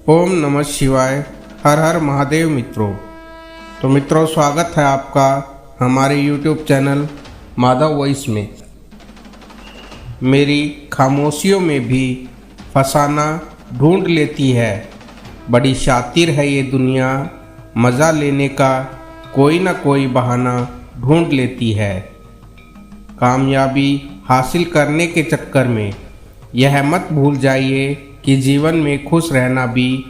ओम नमः शिवाय। हर हर महादेव मित्रों। तो मित्रों, स्वागत है आपका हमारे YouTube चैनल माधव वॉइस में। मेरी खामोशियों में भी फसाना ढूंढ लेती है। बड़ी शातिर है ये दुनिया, मज़ा लेने का कोई ना कोई बहाना ढूंढ लेती है। कामयाबी हासिल करने के चक्कर में यह मत भूल जाइए कि जीवन में खुश रहना भी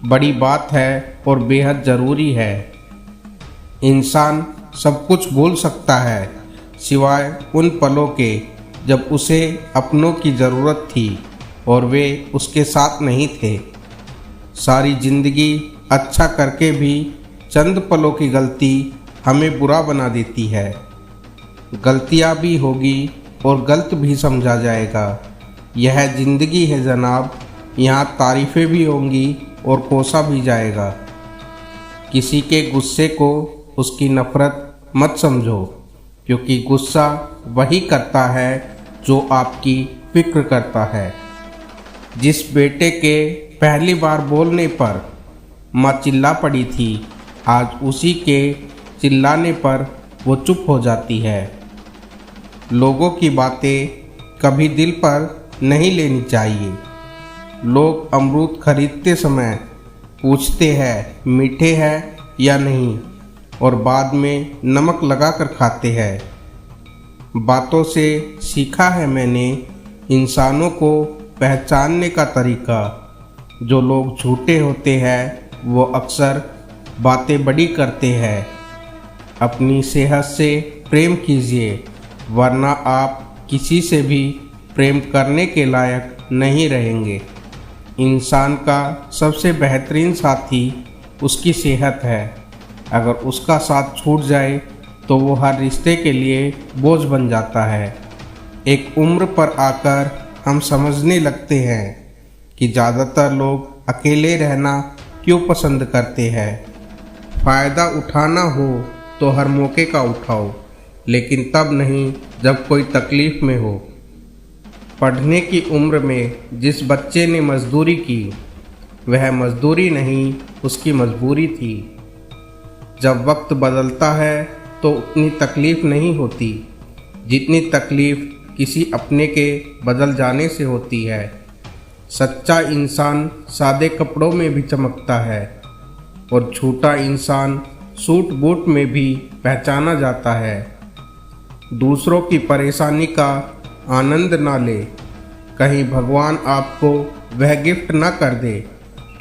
बड़ी बात है और बेहद ज़रूरी है। इंसान सब कुछ भूल सकता है सिवाय उन पलों के जब उसे अपनों की ज़रूरत थी और वे उसके साथ नहीं थे। सारी ज़िंदगी अच्छा करके भी चंद पलों की गलती हमें बुरा बना देती है। गलतियाँ भी होगी और गलत भी समझा जाएगा। यह ज़िंदगी है जनाब, यहाँ तारीफ़ें भी होंगी और कोसा भी जाएगा। किसी के गुस्से को उसकी नफ़रत मत समझो, क्योंकि गुस्सा वही करता है जो आपकी फिक्र करता है। जिस बेटे के पहली बार बोलने पर माँ चिल्ला पड़ी थी, आज उसी के चिल्लाने पर वो चुप हो जाती है। लोगों की बातें कभी दिल पर नहीं लेनी चाहिए। लोग अमरूद खरीदते समय पूछते हैं मीठे हैं या नहीं, और बाद में नमक लगाकर खाते हैं। बातों से सीखा है मैंने इंसानों को पहचानने का तरीका। जो लोग झूठे होते हैं वो अक्सर बातें बड़ी करते हैं। अपनी सेहत से प्रेम कीजिए, वरना आप किसी से भी प्रेम करने के लायक नहीं रहेंगे। इंसान का सबसे बेहतरीन साथी उसकी सेहत है। अगर उसका साथ छूट जाए तो वो हर रिश्ते के लिए बोझ बन जाता है। एक उम्र पर आकर हम समझने लगते हैं कि ज़्यादातर लोग अकेले रहना क्यों पसंद करते हैं। फ़ायदा उठाना हो तो हर मौके का उठाओ, लेकिन तब नहीं जब कोई तकलीफ़ में हो। पढ़ने की उम्र में जिस बच्चे ने मजदूरी की, वह मजदूरी नहीं उसकी मजबूरी थी। जब वक्त बदलता है तो उतनी तकलीफ़ नहीं होती जितनी तकलीफ़ किसी अपने के बदल जाने से होती है। सच्चा इंसान सादे कपड़ों में भी चमकता है और झूठा इंसान सूट बूट में भी पहचाना जाता है। दूसरों की परेशानी का आनंद ना ले, कहीं भगवान आपको वह गिफ्ट ना कर दे,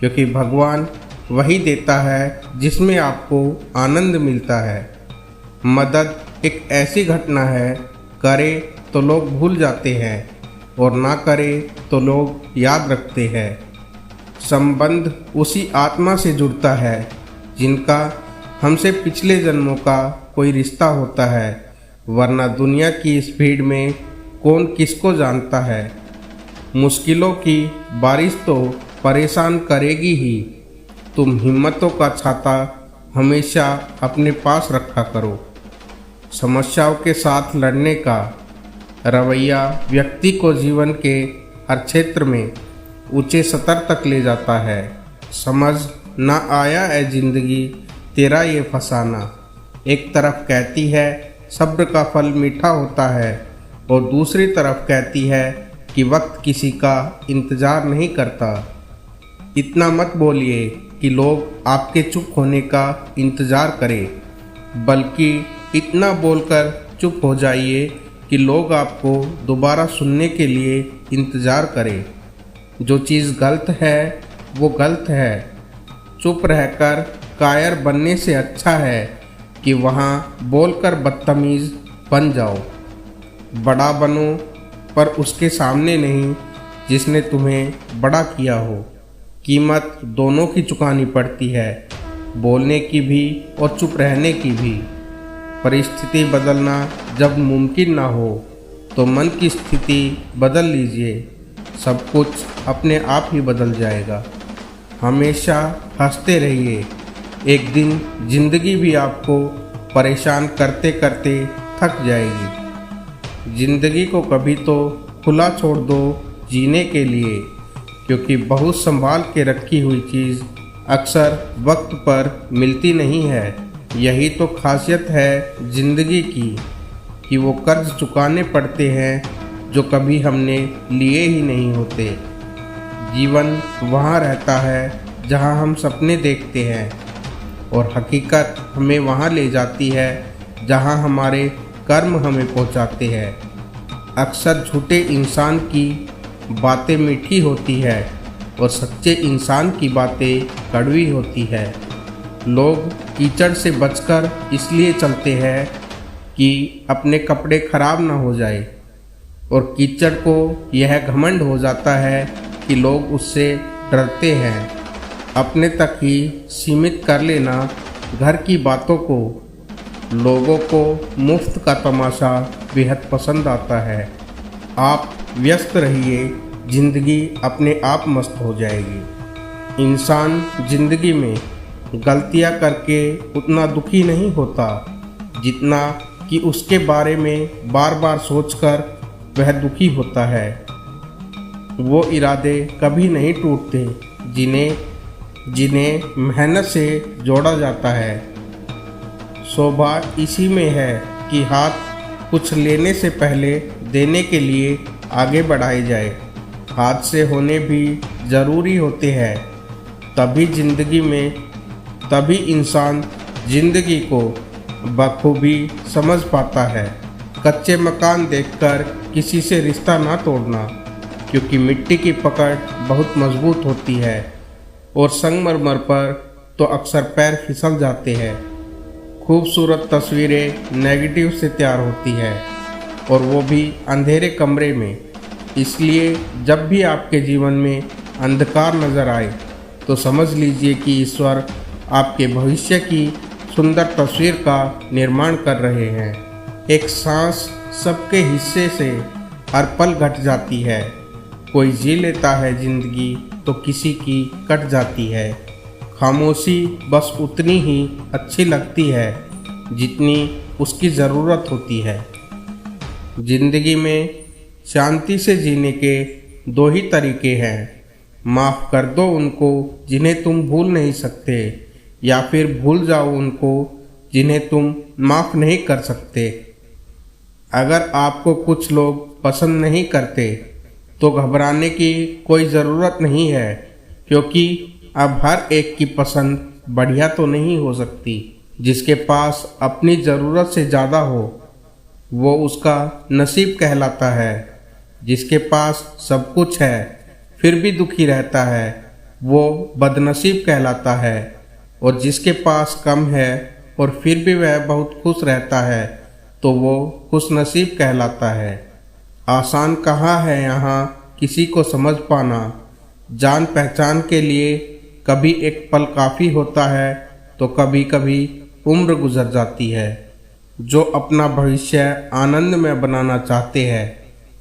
क्योंकि भगवान वही देता है जिसमें आपको आनंद मिलता है। मदद एक ऐसी घटना है, करे तो लोग भूल जाते हैं और ना करे तो लोग याद रखते हैं। संबंध उसी आत्मा से जुड़ता है जिनका हमसे पिछले जन्मों का कोई रिश्ता होता है, वरना दुनिया की इस भीड़ में कौन किसको जानता है। मुश्किलों की बारिश तो परेशान करेगी ही। तुम हिम्मतों का छाता हमेशा अपने पास रखा करो। समस्याओं के साथ लड़ने का रवैया व्यक्ति को जीवन के हर क्षेत्र में ऊंचे स्तर तक ले जाता है। समझ ना आया है जिंदगी तेरा ये फसाना। एक तरफ कहती है सब्र का फल मीठा होता है, और दूसरी तरफ कहती है कि वक्त किसी का इंतज़ार नहीं करता। इतना मत बोलिए कि लोग आपके चुप होने का इंतज़ार करें, बल्कि इतना बोलकर चुप हो जाइए कि लोग आपको दोबारा सुनने के लिए इंतज़ार करें। जो चीज़ गलत है वो गलत है। चुप रहकर कायर बनने से अच्छा है कि वहाँ बोलकर बदतमीज़ बन जाओ। बड़ा बनो, पर उसके सामने नहीं जिसने तुम्हें बड़ा किया हो। कीमत दोनों की चुकानी पड़ती है, बोलने की भी और चुप रहने की भी। परिस्थिति बदलना जब मुमकिन ना हो तो मन की स्थिति बदल लीजिए। सब कुछ अपने आप ही बदल जाएगा। हमेशा हंसते रहिए। एक दिन जिंदगी भी आपको परेशान करते करते थक जाएगी। जिंदगी को कभी तो खुला छोड़ दो जीने के लिए, क्योंकि बहुत संभाल के रखी हुई चीज़ अक्सर वक्त पर मिलती नहीं है। यही तो खासियत है ज़िंदगी की कि वो कर्ज चुकाने पड़ते हैं जो कभी हमने लिए ही नहीं होते। जीवन वहाँ रहता है जहाँ हम सपने देखते हैं और हकीकत हमें वहाँ ले जाती है जहाँ हमारे कर्म हमें पहुँचाते हैं। अक्सर झूठे इंसान की बातें मीठी होती है और सच्चे इंसान की बातें कड़वी होती है। लोग कीचड़ से बचकर इसलिए चलते हैं कि अपने कपड़े खराब ना हो जाए, और कीचड़ को यह घमंड हो जाता है कि लोग उससे डरते हैं। अपने तक ही सीमित कर लेना घर की बातों को। लोगों को मुफ्त का तमाशा बेहद पसंद आता है। आप व्यस्त रहिए, जिंदगी अपने आप मस्त हो जाएगी। इंसान जिंदगी में गलतियां करके उतना दुखी नहीं होता जितना कि उसके बारे में बार बार सोचकर वह दुखी होता है। वो इरादे कभी नहीं टूटते जिन्हें मेहनत से जोड़ा जाता है। शोभा इसी में है कि हाथ कुछ लेने से पहले देने के लिए आगे बढ़ाए जाए। हाथ से होने भी ज़रूरी होते हैं, तभी इंसान जिंदगी को बखूबी समझ पाता है। कच्चे मकान देखकर किसी से रिश्ता ना तोड़ना, क्योंकि मिट्टी की पकड़ बहुत मजबूत होती है और संगमरमर पर तो अक्सर पैर फिसल जाते हैं। खूबसूरत तस्वीरें नेगेटिव से तैयार होती है, और वो भी अंधेरे कमरे में। इसलिए जब भी आपके जीवन में अंधकार नज़र आए तो समझ लीजिए कि ईश्वर आपके भविष्य की सुंदर तस्वीर का निर्माण कर रहे हैं। एक सांस सबके हिस्से से हर पल घट जाती है। कोई जी लेता है जिंदगी तो किसी की कट जाती है। खामोशी बस उतनी ही अच्छी लगती है जितनी उसकी ज़रूरत होती है। जिंदगी में शांति से जीने के दो ही तरीके हैं। माफ़ कर दो उनको जिन्हें तुम भूल नहीं सकते, या फिर भूल जाओ उनको जिन्हें तुम माफ़ नहीं कर सकते। अगर आपको कुछ लोग पसंद नहीं करते तो घबराने की कोई ज़रूरत नहीं है, क्योंकि अब हर एक की पसंद बढ़िया तो नहीं हो सकती। जिसके पास अपनी ज़रूरत से ज़्यादा हो वो उसका नसीब कहलाता है। जिसके पास सब कुछ है फिर भी दुखी रहता है वो बदनसीब कहलाता है। और जिसके पास कम है और फिर भी वह बहुत खुश रहता है तो वो खुशनसीब कहलाता है। आसान कहाँ है यहाँ किसी को समझ पाना। जान पहचान के लिए कभी एक पल काफ़ी होता है तो कभी कभी उम्र गुजर जाती है। जो अपना भविष्य आनंद में बनाना चाहते हैं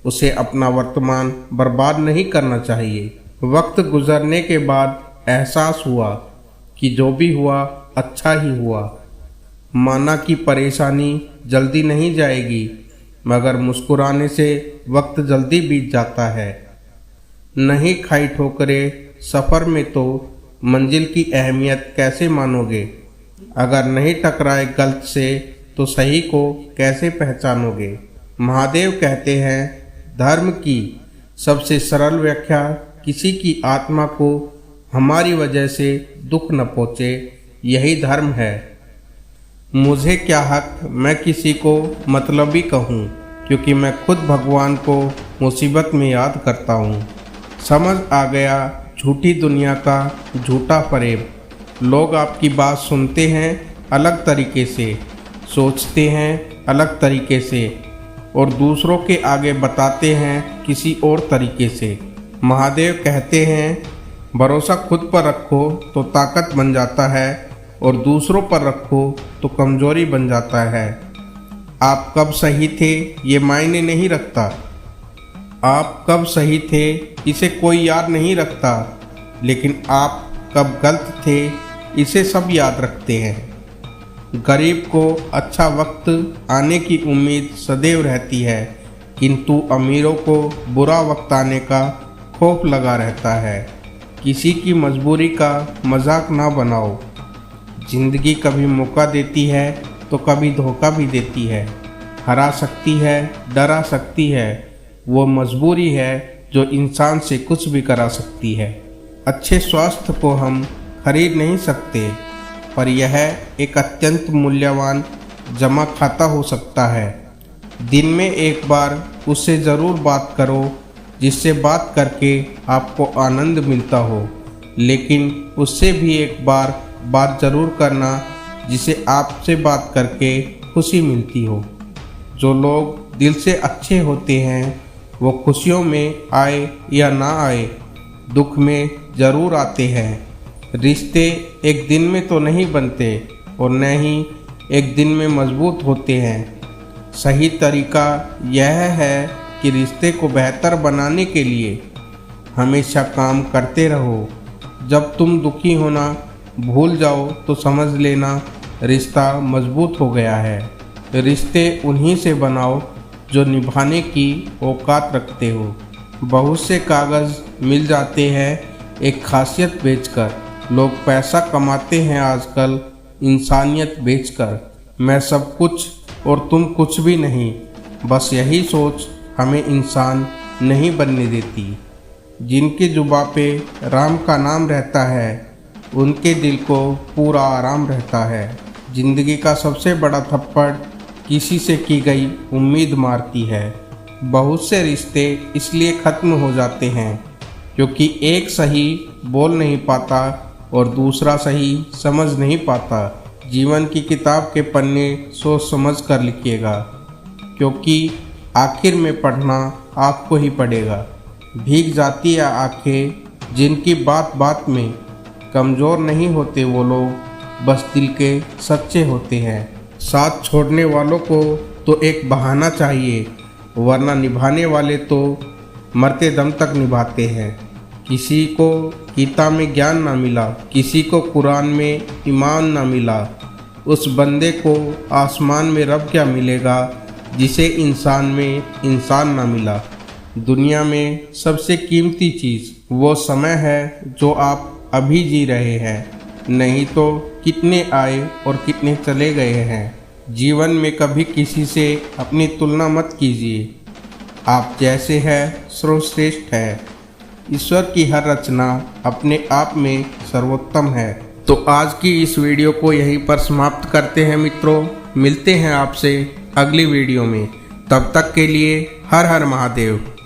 उसे अपना वर्तमान बर्बाद नहीं करना चाहिए। वक्त गुजरने के बाद एहसास हुआ कि जो भी हुआ अच्छा ही हुआ। माना कि परेशानी जल्दी नहीं जाएगी, मगर मुस्कुराने से वक्त जल्दी बीत जाता है। नहीं खाई ठोकरें सफ़र में तो मंजिल की अहमियत कैसे मानोगे। अगर नहीं टकराए गलत से तो सही को कैसे पहचानोगे। महादेव कहते हैं धर्म की सबसे सरल व्याख्या किसी की आत्मा को हमारी वजह से दुख न पहुँचे, यही धर्म है। मुझे क्या हक मैं किसी को मतलबी कहूँ, क्योंकि मैं खुद भगवान को मुसीबत में याद करता हूँ। समझ आ गया झूठी दुनिया का झूठा फरेब। लोग आपकी बात सुनते हैं अलग तरीके से, सोचते हैं अलग तरीके से और दूसरों के आगे बताते हैं किसी और तरीके से। महादेव कहते हैं भरोसा खुद पर रखो तो ताकत बन जाता है और दूसरों पर रखो तो कमजोरी बन जाता है। आप कब सही थे ये मायने नहीं रखता। आप कब सही थे इसे कोई याद नहीं रखता, लेकिन आप कब गलत थे इसे सब याद रखते हैं। गरीब को अच्छा वक्त आने की उम्मीद सदैव रहती है, किंतु अमीरों को बुरा वक्त आने का खौफ लगा रहता है। किसी की मजबूरी का मजाक ना बनाओ। जिंदगी कभी मौका देती है तो कभी धोखा भी देती है। हरा सकती है, डरा सकती है। वो मजबूरी है जो इंसान से कुछ भी करा सकती है। अच्छे स्वास्थ्य को हम खरीद नहीं सकते, पर यह एक अत्यंत मूल्यवान जमा खाता हो सकता है। दिन में एक बार उससे ज़रूर बात करो जिससे बात करके आपको आनंद मिलता हो, लेकिन उससे भी एक बार बात ज़रूर करना जिसे आपसे बात करके खुशी मिलती हो। जो लोग दिल से अच्छे होते हैं वो खुशियों में आए या ना आए, दुख में ज़रूर आते हैं। रिश्ते एक दिन में तो नहीं बनते और न ही एक दिन में मजबूत होते हैं। सही तरीका यह है कि रिश्ते को बेहतर बनाने के लिए हमेशा काम करते रहो। जब तुम दुखी होना भूल जाओ तो समझ लेना रिश्ता मजबूत हो गया है। रिश्ते उन्हीं से बनाओ जो निभाने की औकात रखते हो। बहुत से कागज़ मिल जाते हैं एक खासियत बेचकर। लोग पैसा कमाते हैं आजकल इंसानियत बेचकर। मैं सब कुछ और तुम कुछ भी नहीं, बस यही सोच हमें इंसान नहीं बनने देती। जिनकी जुबां पे राम का नाम रहता है उनके दिल को पूरा आराम रहता है। जिंदगी का सबसे बड़ा थप्पड़ किसी से की गई उम्मीद मारती है। बहुत से रिश्ते इसलिए ख़त्म हो जाते हैं क्योंकि एक सही बोल नहीं पाता और दूसरा सही समझ नहीं पाता। जीवन की किताब के पन्ने सोच समझ कर लिखिएगा, क्योंकि आखिर में पढ़ना आपको ही पड़ेगा। भीग जाती है आंखें जिनकी बात बात में कमज़ोर नहीं होते वो लोग, बस दिल के सच्चे होते हैं। साथ छोड़ने वालों को तो एक बहाना चाहिए, वरना निभाने वाले तो मरते दम तक निभाते हैं। किसी को गीता में ज्ञान ना मिला, किसी को कुरान में ईमान ना मिला, उस बंदे को आसमान में रब क्या मिलेगा जिसे इंसान में इंसान ना मिला। दुनिया में सबसे कीमती चीज़ वो समय है जो आप अभी जी रहे हैं, नहीं तो कितने आए और कितने चले गए हैं। जीवन में कभी किसी से अपनी तुलना मत कीजिए। आप जैसे हैं सर्वश्रेष्ठ है। ईश्वर की हर रचना अपने आप में सर्वोत्तम है। तो आज की इस वीडियो को यहीं पर समाप्त करते हैं मित्रों। मिलते हैं आपसे अगली वीडियो में। तब तक के लिए हर हर महादेव।